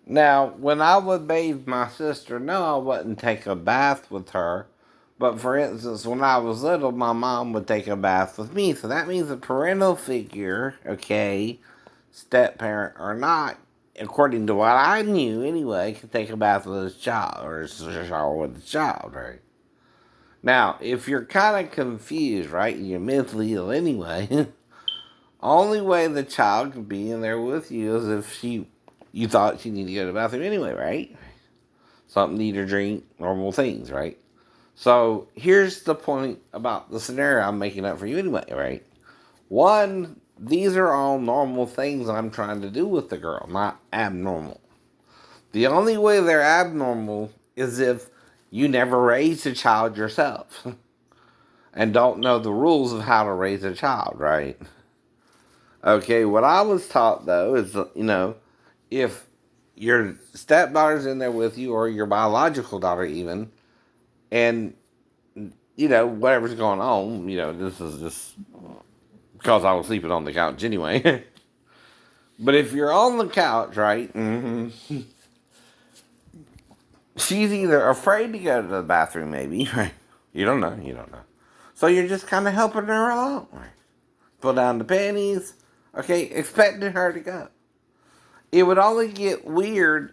Now, when I would bathe my sister, no, I wouldn't take a bath with her. But for instance, when I was little, my mom would take a bath with me. So that means a parental figure, okay, step parent or not, according to what I knew anyway, could take a bath with his child or shower with his child, right? Now, if you're kind of confused, right, and you're mentally ill anyway, only way the child could be in there with you is if you thought she needed to go to the bathroom anyway, right? Something to eat or drink, normal things, right? So here's the point about the scenario I'm making up for you anyway, right? One, these are all normal things I'm trying to do with the girl, not abnormal. The only way they're abnormal is if you never raised a child yourself and don't know the rules of how to raise a child, right? Okay, what I was taught though is, if your stepdaughter's in there with you or your biological daughter even, and whatever's going on, this is just because I was sleeping on the couch anyway. But if you're on the couch, right, she's either afraid to go to the bathroom, maybe, right? You don't know. So you're just kind of helping her along, right? Pull down the panties, okay, expecting her to go. It would only get weirder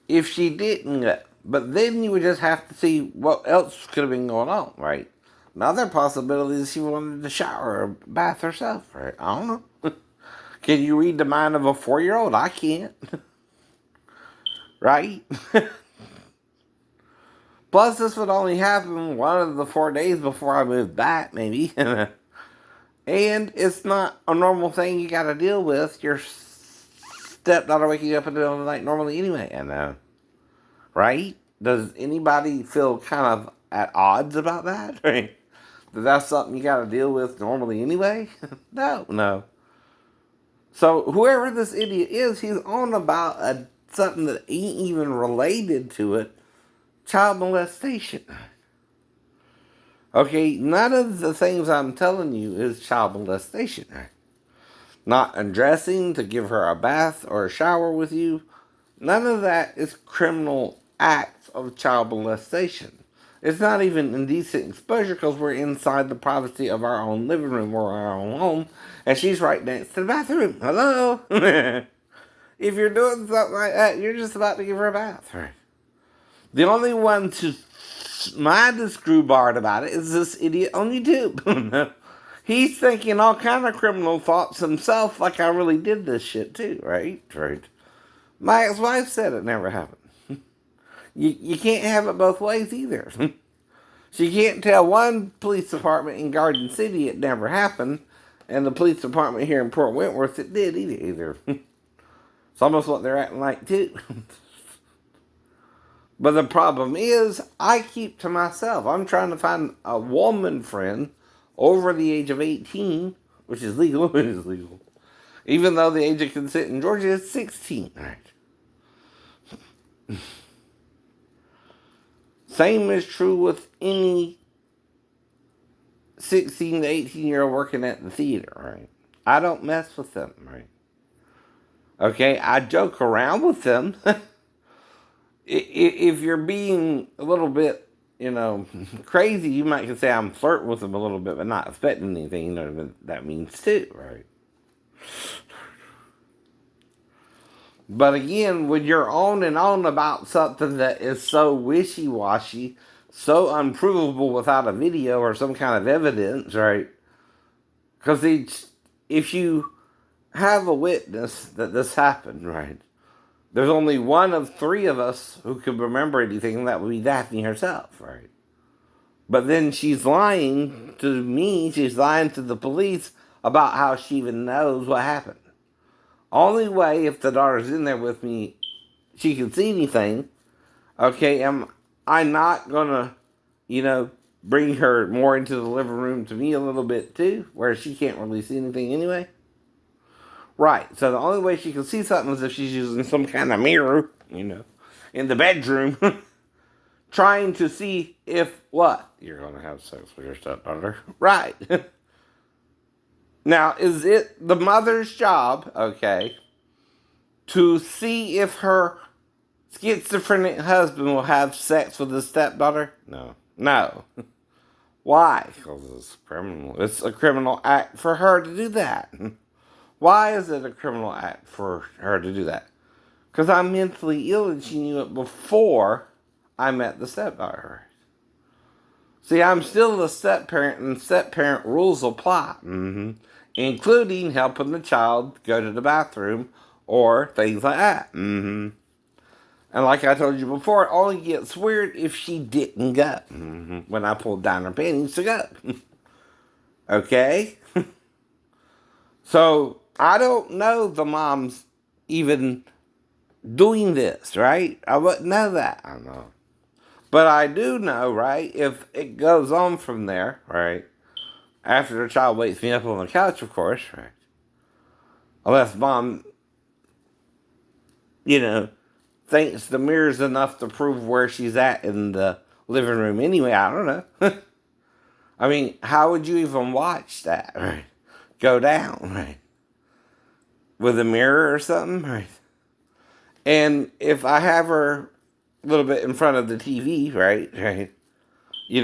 if she didn't go. But then you would just have to see what else could have been going on, right? Another possibility is she wanted to shower or bath herself, right? I don't know. Can you read the mind of a 4-year-old? I can't. Right? Plus, this would only happen one of the 4 days before I moved back, maybe. And it's not a normal thing you gotta deal with. Your stepdaughter waking you up in the middle of the night normally anyway. And, right? Does anybody feel kind of at odds about that? Right? That that's something you gotta deal with normally anyway? No. So whoever this idiot is, he's on about something that ain't even related to it. Child molestation. Okay, none of the things I'm telling you is child molestation. Not undressing to give her a bath or a shower with you. None of that is criminal acts of child molestation. It's not even indecent exposure because we're inside the privacy of our own living room or our own home, and she's right next to the bathroom. Hello? If you're doing something like that, you're just about to give her a bath. Right? The only one to mind the screwbard about it is this idiot on YouTube. He's thinking all kind of criminal thoughts himself, like I really did this shit too, right? Right. My ex-wife said it never happened. You can't have it both ways either. She can't tell one police department in Garden City it never happened, and the police department here in Port Wentworth it did either. It's almost what they're acting like too. But the problem is, I keep to myself. I'm trying to find a woman friend over the age of 18, which is legal. It is legal. Even though the age of consent in Georgia is 16. Right. Same is true with any 16 to 18-year-old working at the theater, right? I don't mess with them, right? Okay, I joke around with them. If you're being a little bit, crazy, you might say I'm flirting with them a little bit, but not expecting anything. You know what that means too, right? But again, when you're on and on about something that is so wishy-washy, so unprovable without a video or some kind of evidence, right? Because if you have a witness that this happened, right? There's only one of 3 of us who could remember anything, and that would be Daphne herself, right? But then she's lying to me, she's lying to the police about how she even knows what happened. Only way, if the daughter's in there with me, she can see anything. Okay, am I not gonna, bring her more into the living room to me a little bit too, where she can't really see anything anyway? Right, so the only way she can see something is if she's using some kind of mirror, in the bedroom, trying to see if what? You're gonna have sex with your stepdaughter. Right. Now, is it the mother's job, okay, to see if her schizophrenic husband will have sex with his stepdaughter? No. No. Why? Because it's criminal. It's a criminal act for her to do that. Why is it a criminal act for her to do that? Because I'm mentally ill and she knew it before I met the stepdaughter. See, I'm still a step parent, and step parent rules apply, including helping the child go to the bathroom or things like that. And like I told you before, it only gets weird if she didn't go when I pulled down her panties to go. Okay? So I don't know the mom's even doing this, right? I wouldn't know that. I don't know. But I do know, right, if it goes on from there, right, after the child wakes me up on the couch, of course, right, unless mom, thinks the mirror's enough to prove where she's at in the living room anyway, I don't know. I mean, how would you even watch that, right, go down, right, with a mirror or something, right? And if I have her a little bit in front of the TV, right,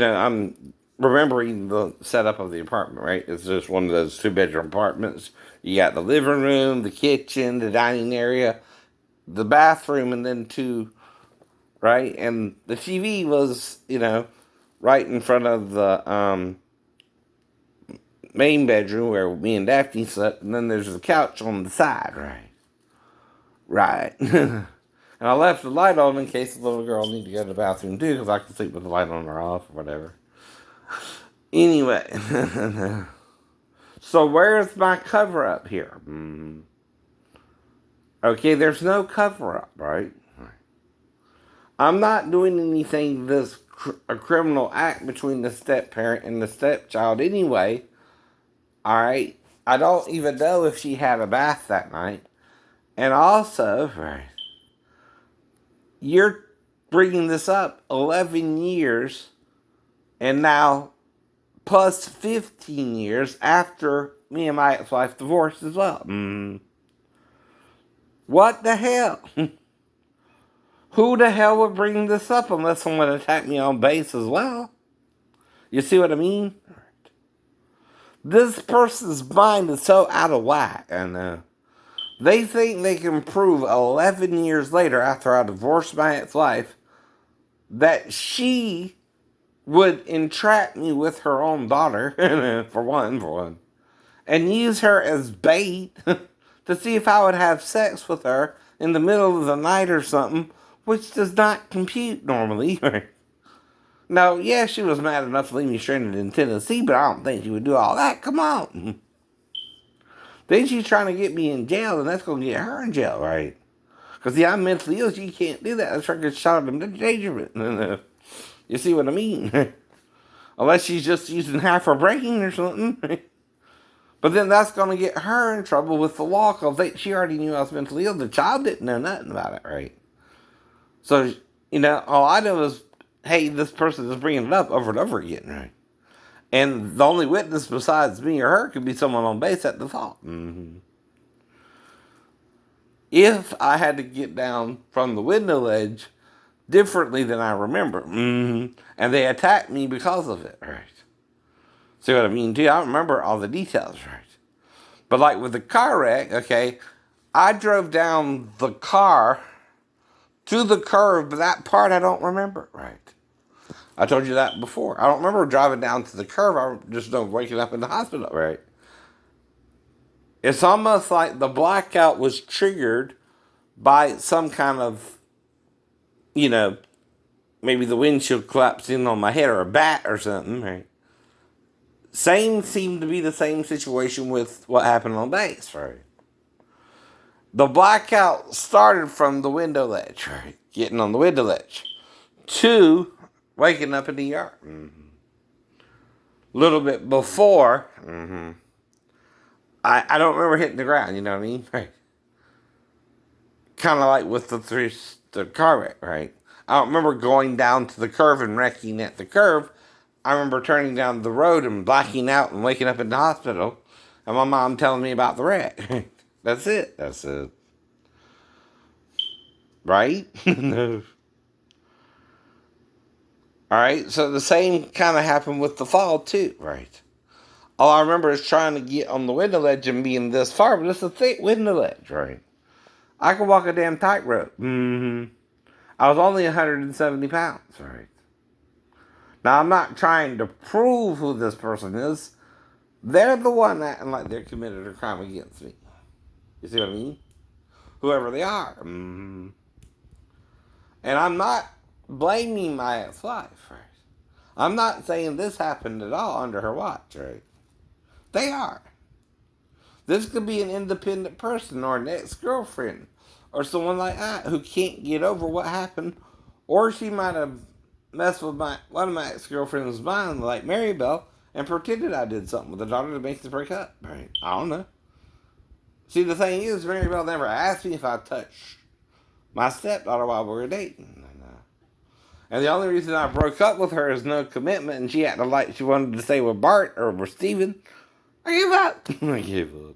I'm remembering the setup of the apartment, right? It's just one of those 2-bedroom apartments. You got the living room, the kitchen, the dining area, the bathroom, and then 2, right? And the TV was, right in front of the main bedroom where me and Daphne slept, and then there's the couch on the side, right? Right. And I left the light on in case the little girl needed to go to the bathroom too, because I could sleep with the light on or off or whatever. Anyway. So where's my cover-up here? Okay, there's no cover-up, right? I'm not doing anything that's a criminal act between the step-parent and the stepchild anyway. Alright? I don't even know if she had a bath that night. And also, right, you're bringing this up 11 years and now plus 15 years after me and my ex-wife divorced as well. What the hell? Who the hell would bring this up unless someone attacked me on base as well? You see what I mean? This person's mind is so out of whack, and they think they can prove 11 years later after I divorced my ex-wife that she would entrap me with her own daughter, for one, and use her as bait to see if I would have sex with her in the middle of the night or something, which does not compute normally. Now, yeah, she was mad enough to leave me stranded in Tennessee, but I don't think she would do all that. Come on. Then she's trying to get me in jail, and that's going to get her in jail, right? Because, see, I'm mentally ill, so you can't do that. That's like a shot of endangerment. You see what I mean? Unless she's just using half her brain or something. But then that's going to get her in trouble with the law, because she already knew I was mentally ill. The child didn't know nothing about it, right? So, all I know is, hey, this person is bringing it up over and over again, right? And the only witness besides me or her could be someone on base at the fault. If I had to get down from the window ledge differently than I remember, and they attacked me because of it, right? See what I mean? I don't remember all the details, right? But like with the car wreck, okay, I drove down the car to the curb, but that part I don't remember, right? I told you that before. I don't remember driving down to the curb. I just know waking up in the hospital, right? It's almost like the blackout was triggered by some kind of, maybe the windshield collapsed in on my head or a bat or something, right? Seemed to be the same situation with what happened on base, right? The blackout started from the window ledge, right? Getting on the window ledge. To waking up in the yard. A little bit before, I don't remember hitting the ground, you know what I mean? Right. Kind of like with the car wreck, right? I don't remember going down to the curve and wrecking at the curve. I remember turning down the road and blacking out and waking up in the hospital, and my mom telling me about the wreck. That's it. right? Alright, so the same kind of happened with the fall, too, right? All I remember is trying to get on the window ledge and being this far, but it's a thick window ledge, right? I could walk a damn tightrope. I was only 170 pounds, right? Now, I'm not trying to prove who this person is. They're the one acting like they're committed a crime against me. You see what I mean? Whoever they are. And I'm not blaming my ex-wife, right? I'm not saying this happened at all under her watch, right? They are. This could be an independent person or an ex-girlfriend or someone like that who can't get over what happened. Or she might have messed with one of my ex-girlfriend's mind, like Maribel, and pretended I did something with the daughter to make us break up. Right? I don't know. See, the thing is, Maribel never asked me if I touched my stepdaughter while we were dating. And the only reason I broke up with her is no commitment, and she acted like she wanted to stay with Bart or with Steven. I gave up. I gave up.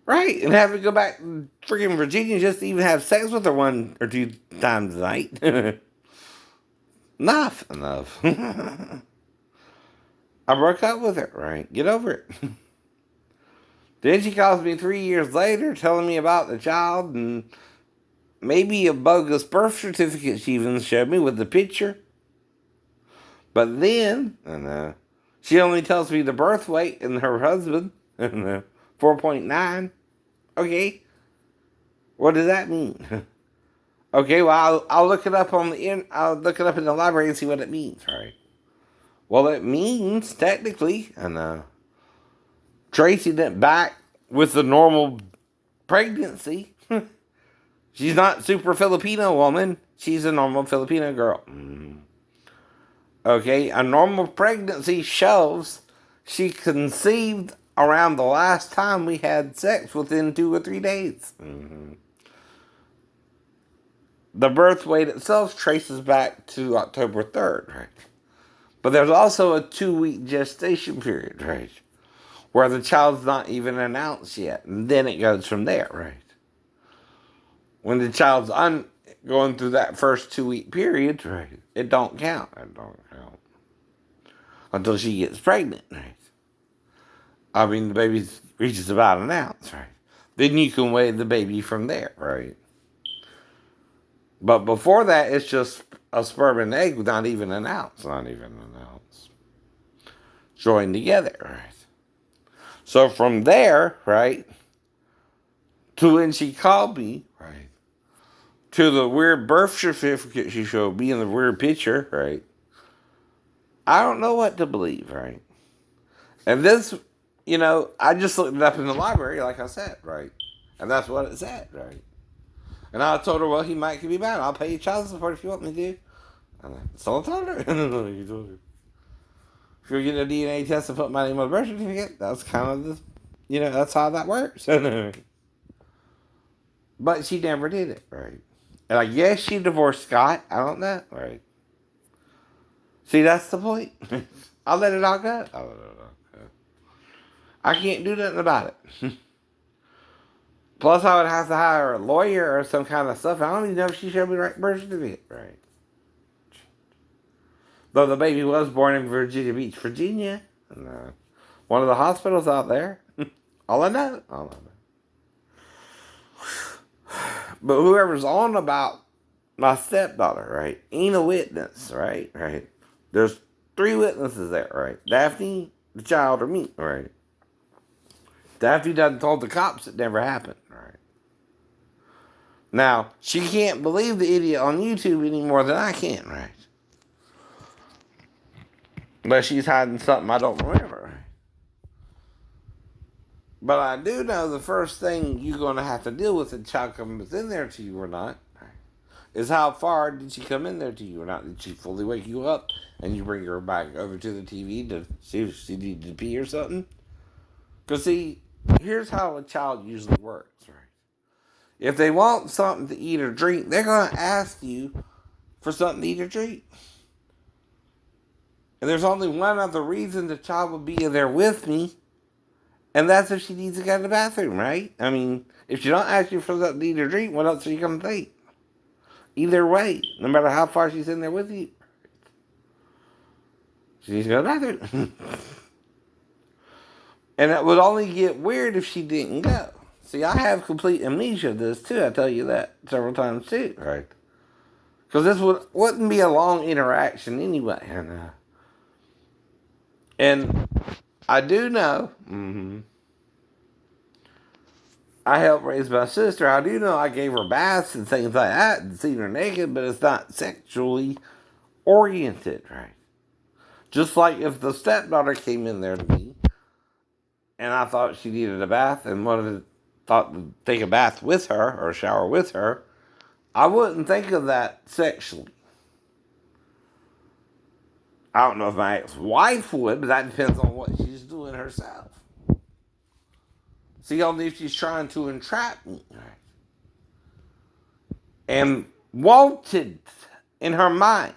Right, and have to go back to freaking Virginia just to even have sex with her 1 or 2 times a night. Enough. I broke up with her, right? Get over it. Then she calls me 3 years later telling me about the child and maybe a bogus birth certificate she even showed me with the picture. But then, she only tells me the birth weight and her husband, 4.9. Okay, what does that mean? Okay, well, I'll look it up I'll look it up in the library and see what it means. Right? Well, it means technically, Tracy went back with the normal pregnancy. She's not super Filipino woman. She's a normal Filipino girl. Okay, a normal pregnancy shows she conceived around the last time we had sex within 2 or 3 days. The birth weight itself traces back to October 3rd, right? But there's also a 2-week gestation period, right? Where the child's not even announced yet. And then it goes from there, right? When the child's going through that first 2-week period, right? It don't count. Until she gets pregnant, right? I mean, the baby reaches about an ounce, right? Then you can weigh the baby from there, right? But before that, it's just a sperm and egg, not even an ounce. Joined together, right? So from there, right, to when she called me, right, to the weird birth certificate she showed me in the weird picture, right, I don't know what to believe, right? And this, I just looked it up in the library, like I said, right? And that's what it said, right? And I told her, well, he might be bad. I'll pay you child support if you want me to. So I told her. You told her. If you're getting a DNA test and put my name on the birth certificate, that's kind of that's how that works. But she never did it, right? And I guess she divorced Scott. I don't know, right? See, that's the point. I'll let it all go. I can't do nothing about it. Plus, I would have to hire a lawyer or some kind of stuff. I don't even know if she showed me the right birth certificate, right? Though the baby was born in Virginia Beach, Virginia. And, one of the hospitals out there. All I know. But whoever's on about my stepdaughter, right, ain't a witness, right? There's 3 witnesses there, right? Daphne, the child, or me, right? Daphne done told the cops it never happened, right? Now, she can't believe the idiot on YouTube any more than I can, right? But she's hiding something I don't remember. But I do know the first thing you're going to have to deal with if the child comes in there to you or not is how far did she come in there to you or not? Did she fully wake you up and you bring her back over to the TV to see if she needed to pee or something? Because see, here's how a child usually works, right? If they want something to eat or drink, they're going to ask you for something to eat or drink. And there's only one other reason the child would be there with me, And that's if she needs to go to the bathroom, right? I mean, if she don't ask you for something to eat or drink, what else are you going to think? Either way, no matter how far she's in there with you, she needs to go to the bathroom. And it would only get weird if she didn't go. See, I have complete amnesia of this too. I tell you that several times too, right? Because this wouldn't be a long interaction anyway. And I do know, I helped raise my sister. I do know I gave her baths and things like that and seen her naked, but it's not sexually oriented, right? Just like if the stepdaughter came in there to me and I thought she needed a bath and thought to take a bath with her or shower with her, I wouldn't think of that sexually. I don't know if my ex-wife would, but that depends on what she's doing herself. See, only if she's trying to entrap me, right? And wanted in her mind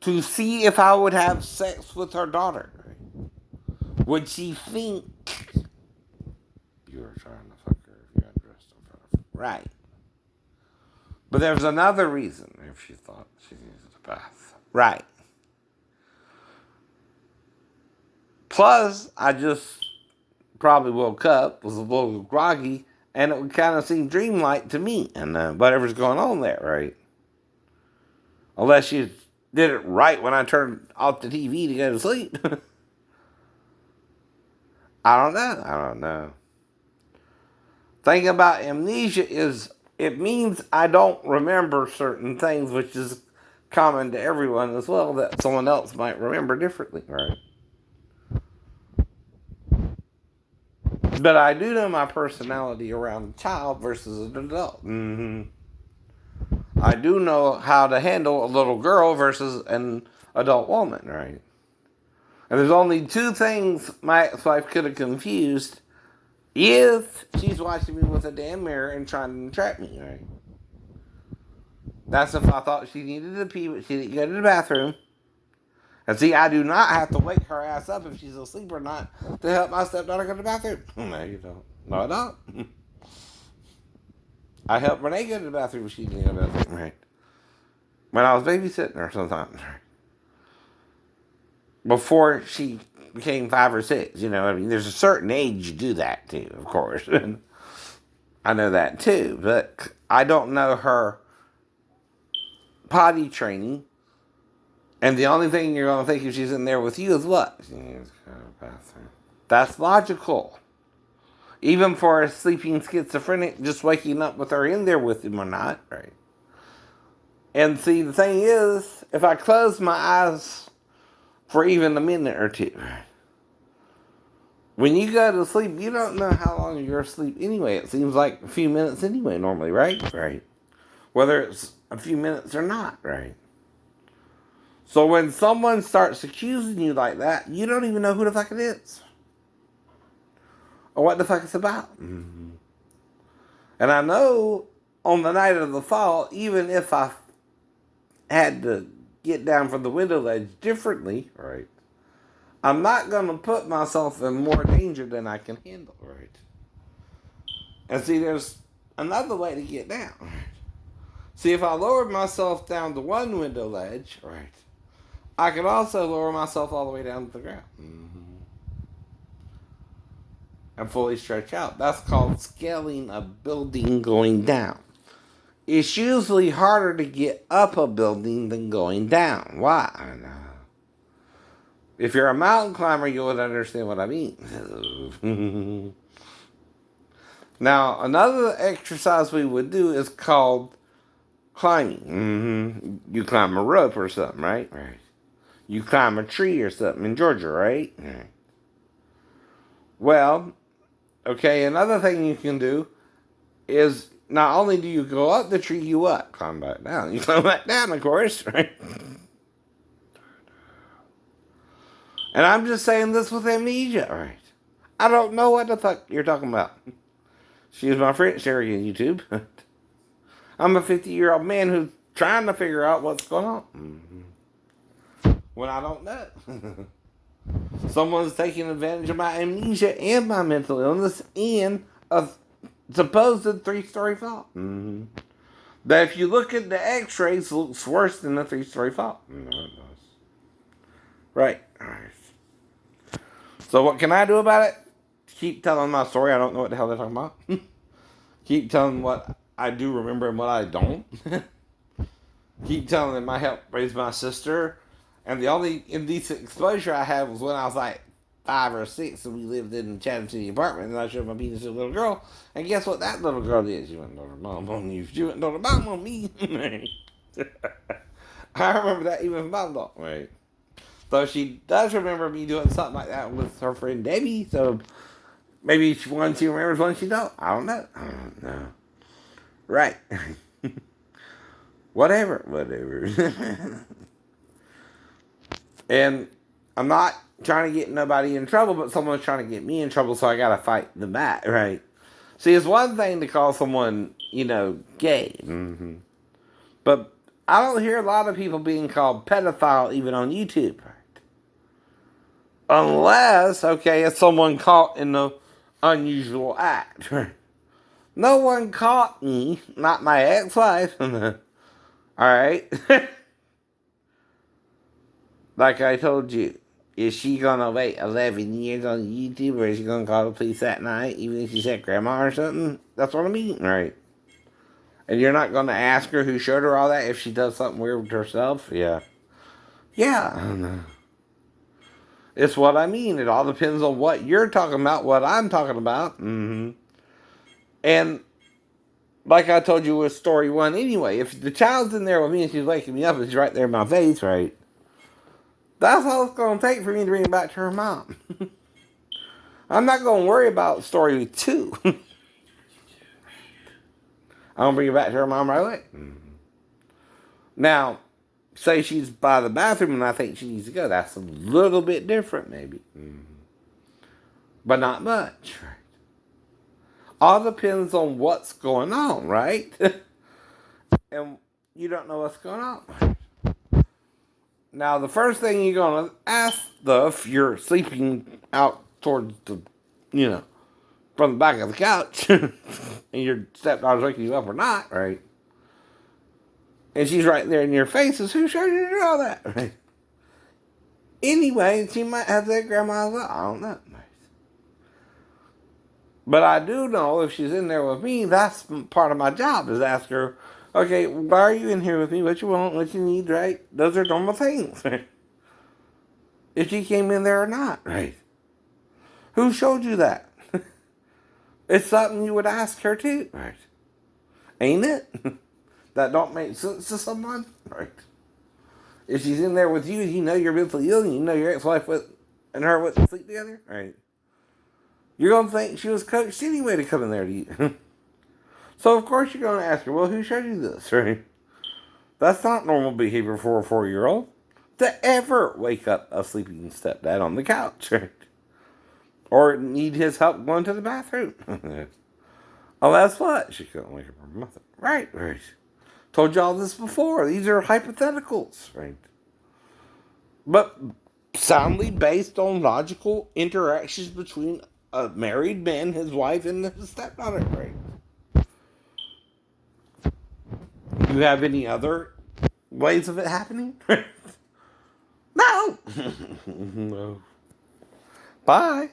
to see if I would have sex with her daughter. Right? Would she think you were trying to fuck her if you undressed in front of her? Right. But there's another reason if she thought she needed a bath. Right. Plus, I just probably woke up, was a little groggy, and it would kind of seem dreamlike to me and whatever's going on there, right? Unless you did it right when I turned off the TV to go to sleep. I don't know. Thing about amnesia is it means I don't remember certain things, which is common to everyone as well, that someone else might remember differently, right? But I do know my personality around a child versus an adult. I do know how to handle a little girl versus an adult woman, right? And there's only two things my ex-wife could have confused if she's watching me with a damn mirror and trying to entrap me, right? That's if I thought she needed to pee, but she didn't go to the bathroom. And see, I do not have to wake her ass up if she's asleep or not to help my stepdaughter go to the bathroom. No, you don't. No, I don't. I helped Renee go to the bathroom if she didn't go to the bathroom, right? When I was babysitting her sometimes, right? Before she became 5 or 6, you know, I mean, there's a certain age you do that too, of course. I know that too, but I don't know her potty training. And the only thing you're going to think if she's in there with you is what? She needs to go to the bathroom. That's logical. Even for a sleeping schizophrenic, just waking up with her in there with him or not, right? And see, the thing is, if I close my eyes for even a minute or two, when you go to sleep, you don't know how long you're asleep anyway. It seems like a few minutes anyway, normally, right? Right. Whether it's a few minutes or not, right? So when someone starts accusing you like that, you don't even know who the fuck it is. Or what the fuck it's about. And I know on the night of the fall, even if I had to get down from the window ledge differently, right, I'm not going to put myself in more danger than I can handle, right? And see, there's another way to get down, right? See, if I lowered myself down to one window ledge, right, I could also lower myself all the way down to the ground. And fully stretch out. That's called scaling a building going down. It's usually harder to get up a building than going down. Why? If you're a mountain climber, you would understand what I mean. Now, another exercise we would do is called climbing. You climb a rope or something, right? Right. You climb a tree or something in Georgia, right? Right. Well, okay, another thing you can do is not only do you go up the tree, you what? Climb back down. You climb back down, of course, right? And I'm just saying this with amnesia, right? I don't know what the fuck you're talking about. Excuse my French there again, YouTube. I'm a 50-year-old man who's trying to figure out what's going on. When I don't know. Someone's taking advantage of my amnesia and my mental illness and a supposed 3-story fall. Mm-hmm. That if you look at the x-rays, it looks worse than a 3-story fall. No, it does. Right. So what can I do about it? Keep telling my story. I don't know what the hell they're talking about. Keep telling what I do remember and what I don't. Keep telling them I helped raise my sister. And the only indecent exposure I had was when I was like 5 or 6 and we lived in Chatham City apartment and I showed my penis to a little girl. And guess what that little girl did? She went and told her mom on you. She went and told her mom on me. I remember that even from my dog. Right. So she does remember me doing something like that with her friend Debbie. So maybe one she remembers, one she don't. I don't know. Right. Whatever. And I'm not trying to get nobody in trouble, but someone's trying to get me in trouble, so I gotta fight them back, right? See, it's one thing to call someone, gay. Mm-hmm. But I don't hear a lot of people being called pedophile even on YouTube, right? Unless, okay, it's someone caught in the unusual act, right? No one caught me, not my ex-wife. Alright? Like I told you, is she gonna wait 11 years on YouTube or is she gonna call the police that night, even if she said grandma or something? That's what I mean, right? And you're not gonna ask her who showed her all that if she does something weird with herself? Yeah. Yeah. It's what I mean. It all depends on what you're talking about, what I'm talking about. Mm-hmm. And like I told you with story 1 anyway, if the child's in there with me and she's waking me up and she's right there in my face, right? That's all it's going to take for me to bring it back to her mom. I'm not going to worry about story 2. I'm going to bring it back to her mom right away. Mm-hmm. Now, say she's by the bathroom and I think she needs to go. That's a little bit different, maybe. Mm-hmm. But not much, right? All depends on what's going on, right? And you don't know what's going on. Now, the first thing you're going to ask, though, if you're sleeping out towards the, from the back of the couch, and your stepdaughter's waking you up or not, right? And she's right there in your face, is who showed you to do all that, right? Anyway, she might have that grandma as well. I don't know. But I do know if she's in there with me, that's part of my job, is ask her, okay, why are you in here with me? What you want, what you need, right? Those are normal things, right? If she came in there or not, right? Who showed you that? It's something you would ask her too, right? Ain't it? That don't make sense to someone, right? If she's in there with you, you know you're mentally ill, and you know your ex-wife and her wouldn't sleep together, right? You're going to think she was coached anyway to come in there to you. So, of course, you're going to ask her, well, who showed you this, right? That's not normal behavior for a 4-year-old to ever wake up a sleeping stepdad on the couch, right? Or need his help going to the bathroom. Unless what? She couldn't wake up her mother. Right. Told y'all this before. These are hypotheticals, right? But soundly based on logical interactions between a married man, his wife, and his stepdaughter, right? You have any other ways of it happening? No. No. Bye.